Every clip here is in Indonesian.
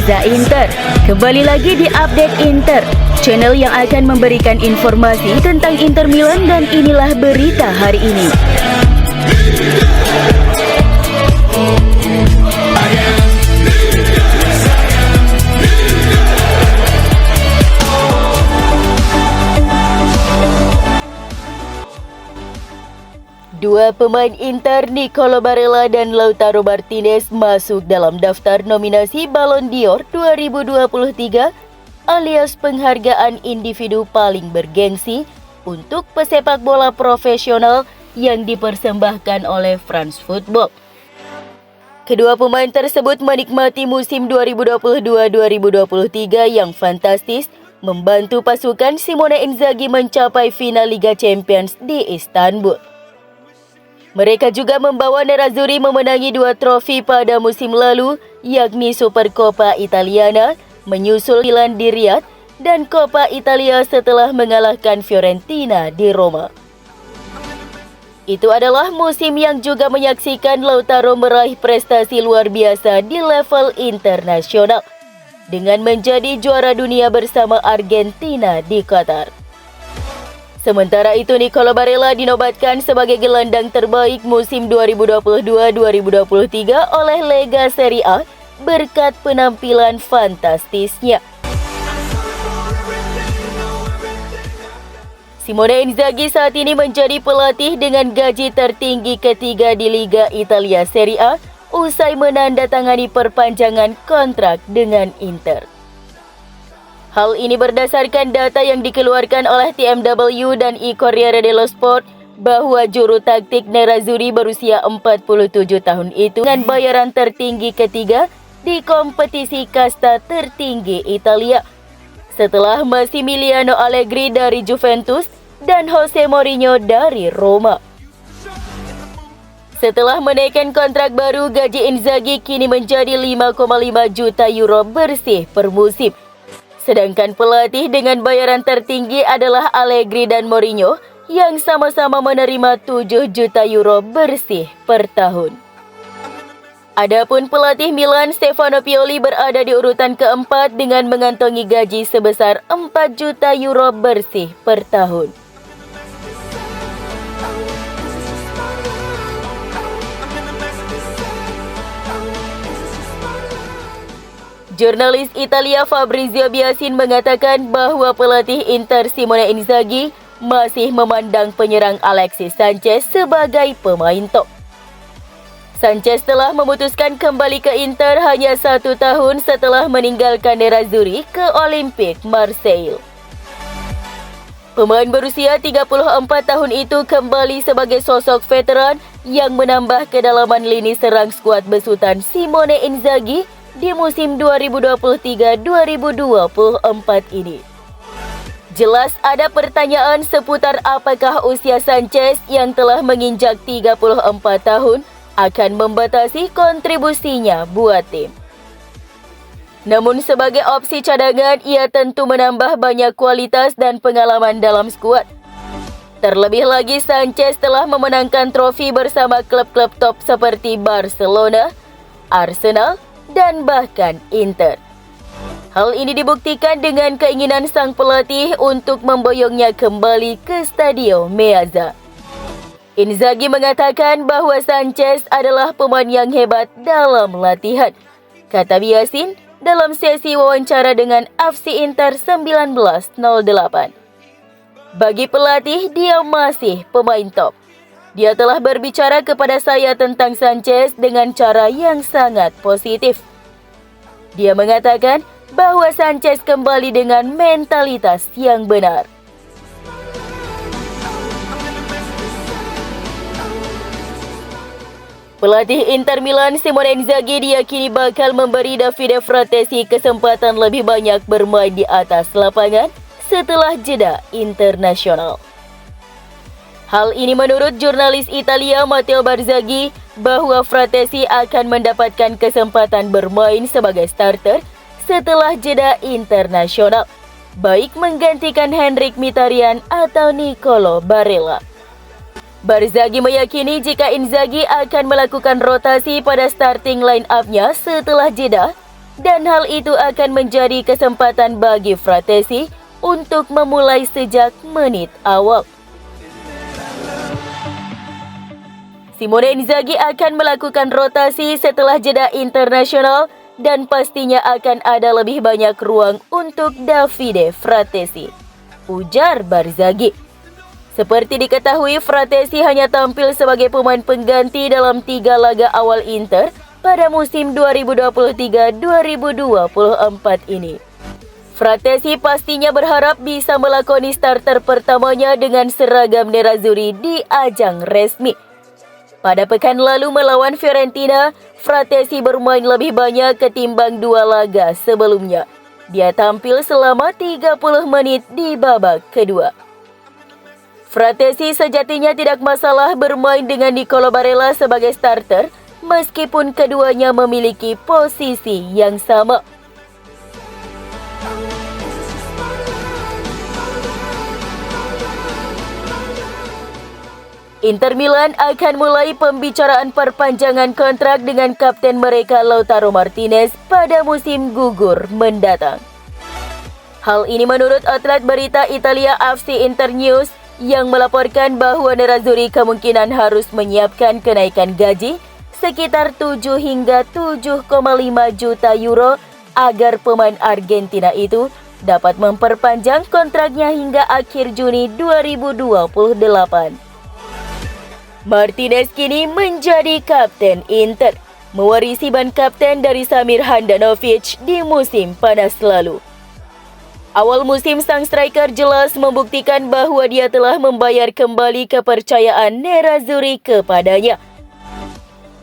Meaza Inter. Kembali lagi di Update Inter, channel yang akan memberikan informasi tentang Inter Milan, dan inilah berita hari ini. Dua pemain Inter, Nicolo Barella dan Lautaro Martinez, masuk dalam daftar nominasi Ballon d'Or 2023 alias penghargaan individu paling bergengsi untuk pesepak bola profesional yang dipersembahkan oleh France Football. Kedua pemain tersebut menikmati musim 2022-2023 yang fantastis, membantu pasukan Simone Inzaghi mencapai final Liga Champions di Istanbul. Mereka juga membawa Nerazzurri memenangi 2 trofi pada musim lalu, yakni Supercoppa Italiana, menyusul Milan di Riyadh, dan Coppa Italia setelah mengalahkan Fiorentina di Roma. Itu adalah musim yang juga menyaksikan Lautaro meraih prestasi luar biasa di level internasional, dengan menjadi juara dunia bersama Argentina di Qatar. Sementara itu, Nicolo Barella dinobatkan sebagai gelandang terbaik musim 2022-2023 oleh Lega Serie A berkat penampilan fantastisnya. Simone Inzaghi saat ini menjadi pelatih dengan gaji tertinggi ketiga di Liga Italia Serie A usai menandatangani perpanjangan kontrak dengan Inter. Hal ini berdasarkan data yang dikeluarkan oleh TMW dan Corriere dello Sport bahwa juru taktik Nerazzurri berusia 47 tahun itu dengan bayaran tertinggi ketiga di kompetisi kasta tertinggi Italia, setelah Massimiliano Allegri dari Juventus dan Jose Mourinho dari Roma. Setelah menaikkan kontrak baru, gaji Inzaghi kini menjadi 5,5 juta euro bersih per musim. Sedangkan pelatih dengan bayaran tertinggi adalah Allegri dan Mourinho yang sama-sama menerima 7 juta euro bersih per tahun. Adapun pelatih Milan, Stefano Pioli, berada di urutan keempat dengan mengantongi gaji sebesar 4 juta euro bersih per tahun. Jurnalis Italia Fabrizio Biasin mengatakan bahwa pelatih Inter Simone Inzaghi masih memandang penyerang Alexis Sanchez sebagai pemain top. Sanchez telah memutuskan kembali ke Inter hanya 1 tahun setelah meninggalkan Nerazzurri ke Olympique Marseille. Pemain berusia 34 tahun itu kembali sebagai sosok veteran yang menambah kedalaman lini serang skuad besutan Simone Inzaghi di musim 2023-2024 ini. Jelas ada pertanyaan seputar apakah usia Sanchez yang telah menginjak 34 tahun akan membatasi kontribusinya buat tim. Namun sebagai opsi cadangan, ia tentu menambah banyak kualitas dan pengalaman dalam skuad. Terlebih lagi, Sanchez telah memenangkan trofi bersama klub-klub top seperti Barcelona, Arsenal, dan bahkan Inter. Hal ini dibuktikan dengan keinginan sang pelatih untuk memboyongnya kembali ke Stadio Meazza. Inzaghi mengatakan bahwa Sanchez adalah pemain yang hebat dalam latihan, kata Biasin dalam sesi wawancara dengan FC Inter 1908. Bagi pelatih, dia masih pemain top. Dia telah berbicara kepada saya tentang Sanchez dengan cara yang sangat positif. Dia mengatakan bahwa Sanchez kembali dengan mentalitas yang benar. Pelatih Inter Milan Simone Inzaghi diyakini bakal memberi Davide Fratesi kesempatan lebih banyak bermain di atas lapangan setelah jeda internasional. Hal ini menurut jurnalis Italia Matteo Barzaghi bahwa Fratesi akan mendapatkan kesempatan bermain sebagai starter setelah jeda internasional, baik menggantikan Henrikh Mkhitaryan atau Nicolo Barella. Barzaghi meyakini jika Inzaghi akan melakukan rotasi pada starting line up-nya setelah jeda, dan hal itu akan menjadi kesempatan bagi Fratesi untuk memulai sejak menit awal. Simone Inzaghi akan melakukan rotasi setelah jeda internasional dan pastinya akan ada lebih banyak ruang untuk Davide Fratesi, ujar Barzaghi. Seperti diketahui, Fratesi hanya tampil sebagai pemain pengganti dalam 3 laga awal Inter pada musim 2023-2024 ini. Fratesi pastinya berharap bisa melakoni starter pertamanya dengan seragam nerazzurri di ajang resmi. Pada pekan lalu melawan Fiorentina, Fratesi bermain lebih banyak ketimbang 2 laga sebelumnya. Dia tampil selama 30 menit di babak kedua. Fratesi sejatinya tidak masalah bermain dengan Nicolo Barella sebagai starter, meskipun keduanya memiliki posisi yang sama. Inter Milan akan mulai pembicaraan perpanjangan kontrak dengan kapten mereka Lautaro Martinez pada musim gugur mendatang. Hal ini menurut outlet berita Italia FC Internews yang melaporkan bahwa nerazzurri kemungkinan harus menyiapkan kenaikan gaji sekitar 7 hingga 7,5 juta euro agar pemain Argentina itu dapat memperpanjang kontraknya hingga akhir Juni 2028. Martinez kini menjadi kapten Inter, mewarisi ban kapten dari Samir Handanovic di musim panas lalu. Awal musim sang striker jelas membuktikan bahwa dia telah membayar kembali kepercayaan nerazzurri kepadanya.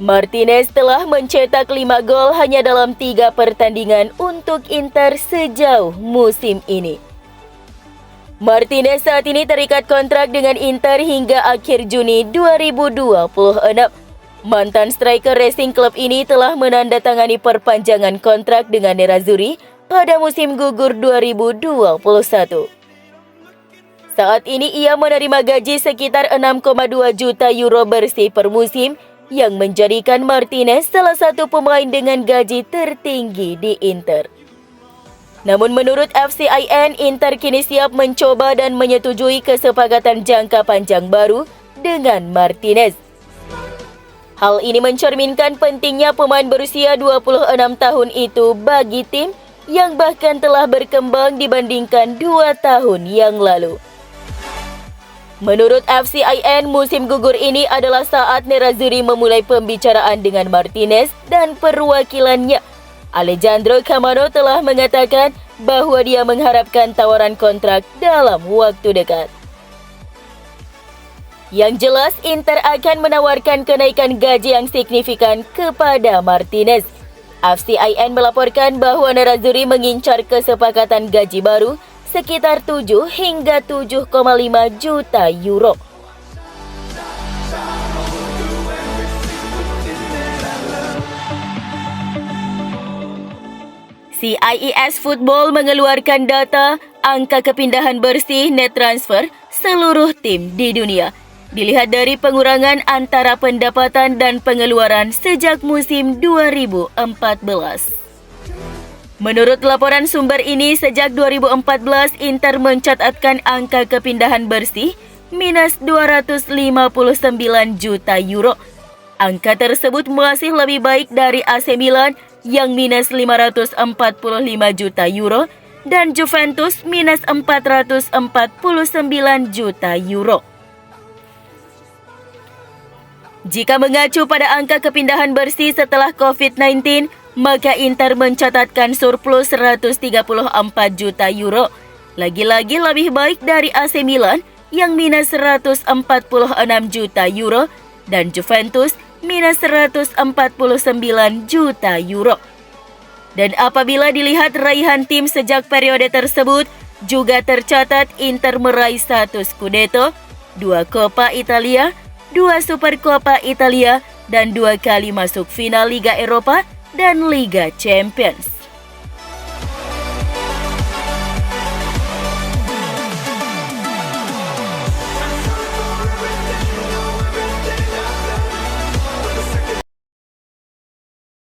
Martinez telah mencetak 5 gol hanya dalam 3 pertandingan untuk Inter sejauh musim ini. Martinez saat ini terikat kontrak dengan Inter hingga akhir Juni 2026. Mantan striker Racing Club ini telah menandatangani perpanjangan kontrak dengan nerazzurri pada musim gugur 2021. Saat ini ia menerima gaji sekitar 6,2 juta euro bersih per musim yang menjadikan Martinez salah satu pemain dengan gaji tertinggi di Inter. Namun menurut FCIN, Inter kini siap mencoba dan menyetujui kesepakatan jangka panjang baru dengan Martinez. Hal ini mencerminkan pentingnya pemain berusia 26 tahun itu bagi tim yang bahkan telah berkembang dibandingkan 2 tahun yang lalu. Menurut FCIN, musim gugur ini adalah saat nerazzurri memulai pembicaraan dengan Martinez dan perwakilannya. Alejandro Camano telah mengatakan bahwa dia mengharapkan tawaran kontrak dalam waktu dekat. Yang jelas, Inter akan menawarkan kenaikan gaji yang signifikan kepada Martinez. FCIN melaporkan bahwa nerazzurri mengincar kesepakatan gaji baru sekitar 7 hingga 7,5 juta euro. CIES Football mengeluarkan data angka kepindahan bersih net transfer seluruh tim di dunia. Dilihat dari pengurangan antara pendapatan dan pengeluaran sejak musim 2014. Menurut laporan sumber ini, sejak 2014 Inter mencatatkan angka kepindahan bersih minus 259 juta euro. Angka tersebut masih lebih baik dari AC Milan yang minus 545 juta euro dan Juventus minus 449 juta euro. Jika mengacu pada angka kepindahan bersih setelah COVID-19, maka Inter mencatatkan surplus 134 juta euro. Lagi-lagi lebih baik dari AC Milan yang minus 146 juta euro dan Juventus minus 149 juta euro. Dan apabila dilihat raihan tim sejak periode tersebut, juga tercatat Inter meraih 1 Scudetto, 2 Coppa Italia, 2 Supercoppa Italia, dan 2 kali masuk final Liga Eropa dan Liga Champions.